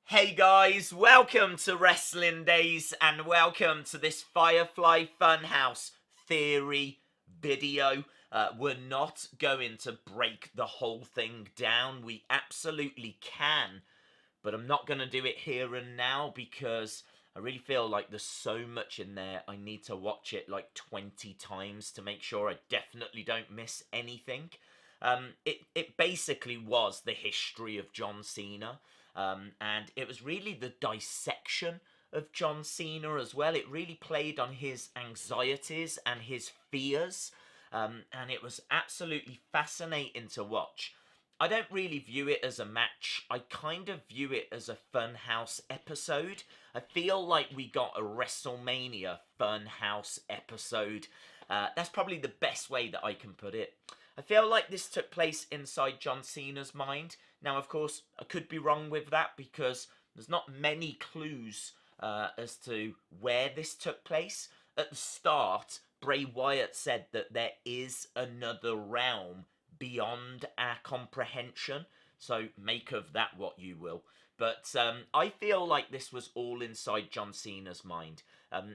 Hey guys, welcome to Wrestling Days and welcome to this Firefly Fun House Theory video. We're not going to break the whole thing down. We absolutely can, but I'm not going to do it here and now because I really feel like there's so much in there. I need to watch it like 20 times to make sure I definitely don't miss anything. It basically was the history of John Cena. And it was really the dissection of John Cena as well. It really played on his anxieties and his fears. And it was absolutely fascinating to watch. I don't really view it as a match. I kind of view it as a Funhouse episode. I feel like we got a WrestleMania Funhouse episode. That's probably the best way that I can put it. I feel like this took place inside John Cena's mind. Now, of course, I could be wrong with that because there's not many clues as to where this took place. At the start, Bray Wyatt said that there is another realm beyond our comprehension. So make of that what you will. But I feel like this was all inside John Cena's mind.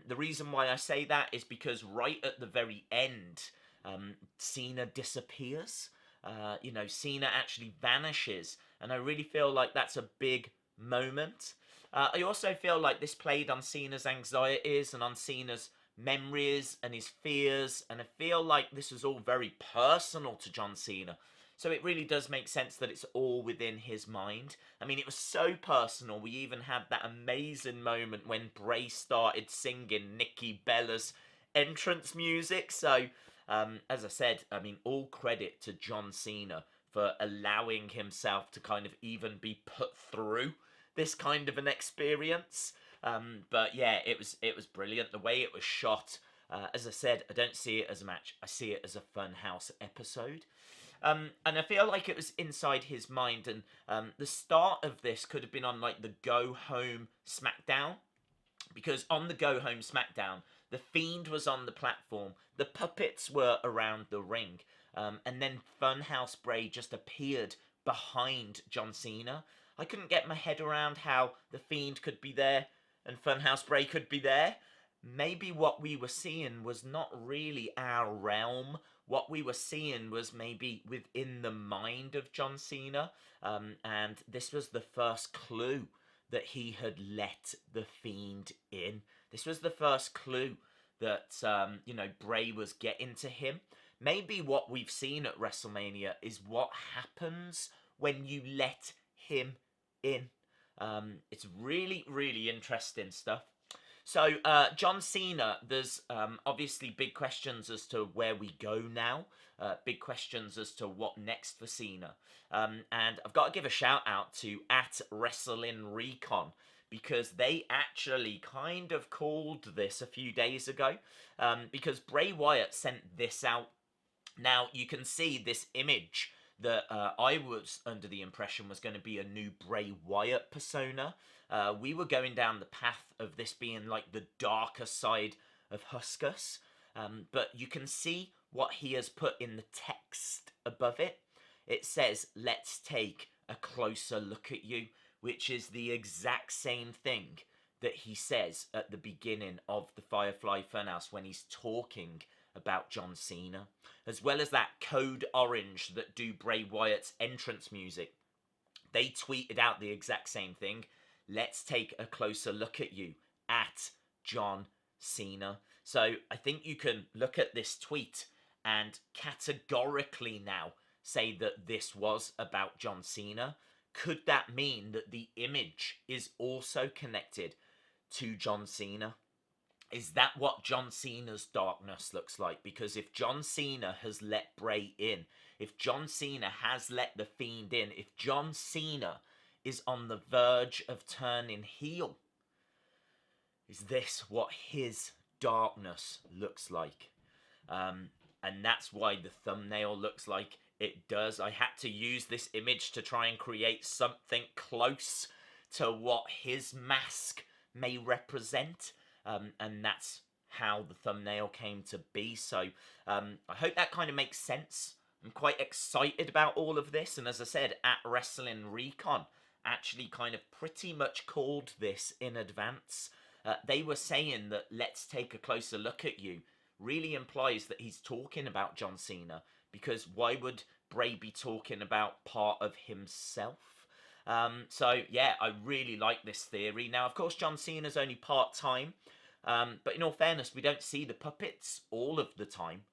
The reason why I say that is because right at the very end, Cena disappears. Cena actually vanishes, and I really feel like that's a big moment. I also feel like this played on Cena's anxieties and on Cena's memories and his fears, and I feel like this was all very personal to John Cena. So it really does make sense that it's all within his mind. I mean, it was so personal. We even had that amazing moment when Bray started singing Nikki Bella's entrance music. So as I said, I mean, all credit to John Cena for allowing himself to kind of even be put through this kind of an experience. But yeah, it was brilliant. The way it was shot. As I said, I don't see it as a match. I see it as a Funhouse episode. And I feel like it was inside his mind. And the start of this could have been on like the Go Home SmackDown, because on the Go Home SmackDown, the Fiend was on the platform, the puppets were around the ring, and then Funhouse Bray just appeared behind John Cena. I couldn't get my head around how the Fiend could be there and Funhouse Bray could be there. Maybe what we were seeing was not really our realm. What we were seeing was maybe within the mind of John Cena, and this was the first clue that he had let the Fiend in. This was the first clue that, Bray was getting to him. Maybe what we've seen at WrestleMania is what happens when you let him in. It's really, really interesting stuff. So, John Cena, there's obviously big questions as to where we go now. Big questions as to what next for Cena. And I've got to give a shout out to @WrestlingRecon because they actually kind of called this a few days ago, because Bray Wyatt sent this out. Now, you can see this image that I was under the impression was going to be a new Bray Wyatt persona. We were going down the path of this being like the darker side of Huskus. But you can see what he has put in the text above it. It says, "Let's take a closer look at you," which is the exact same thing that he says at the beginning of the Firefly Funhouse when he's talking about John Cena, as well as that Code Orange that do Bray Wyatt's entrance music. They tweeted out the exact same thing. "Let's take a closer look at you," @John Cena. So I think you can look at this tweet and categorically now say that this was about John Cena. Could that mean that the image is also connected to John Cena? Is that what John Cena's darkness looks like? Because if John Cena has let Bray in, if John Cena has let the Fiend in, if John Cena is on the verge of turning heel, is this what his darkness looks like? And that's why the thumbnail looks like it does. I had to use this image to try and create something close to what his mask may represent. And that's how the thumbnail came to be. So I hope that kind of makes sense. I'm quite excited about all of this. And as I said, @WrestlingRecon, actually kind of pretty much called this in advance. They were saying that "let's take a closer look at you" really implies that he's talking about John Cena, because why would Bray be talking about part of himself? So yeah, I really like this theory. Now, of course, John Cena's only part-time, but in all fairness, we don't see the puppets all of the time.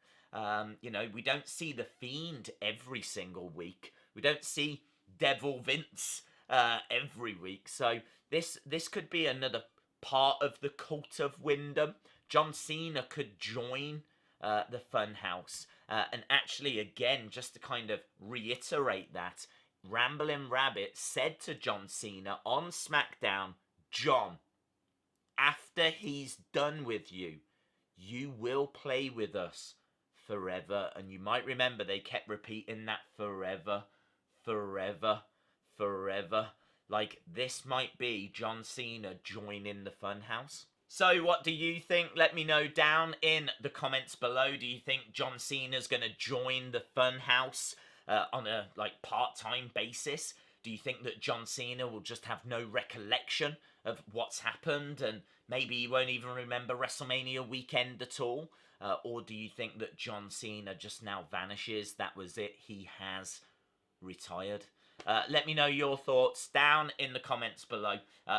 You know, we don't see the Fiend every single week. We don't see Devil Vince every week. So this could be another part of the cult of Wyndham. John Cena could join the Funhouse. And actually, again, just to kind of reiterate that, Ramblin' Rabbit said to John Cena on SmackDown, "John, after he's done with you, you will play with us forever." And you might remember they kept repeating that forever, forever, forever. Like, this might be John Cena joining the Funhouse. So what do you think? Let me know down in the comments below. Do you think John Cena's going to join the Funhouse on a part-time basis? Do you think that John Cena will just have no recollection of what's happened, and maybe he won't even remember WrestleMania weekend at all? Or do you think that John Cena just now vanishes? That was it. He has retired. Let me know your thoughts down in the comments below.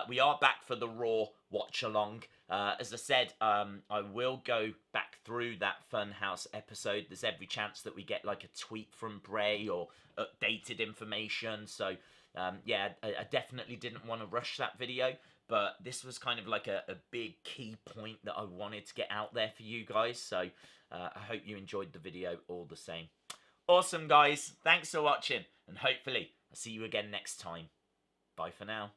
We are back for the Raw watch along. As I said, I will go back through that Funhouse episode. There's every chance that we get like a tweet from Bray or updated information. So yeah, I definitely didn't want to rush that video, but this was kind of like a big key point that I wanted to get out there for you guys. So I hope you enjoyed the video all the same. Awesome, guys. Thanks for watching, and hopefully I'll see you again next time. Bye for now.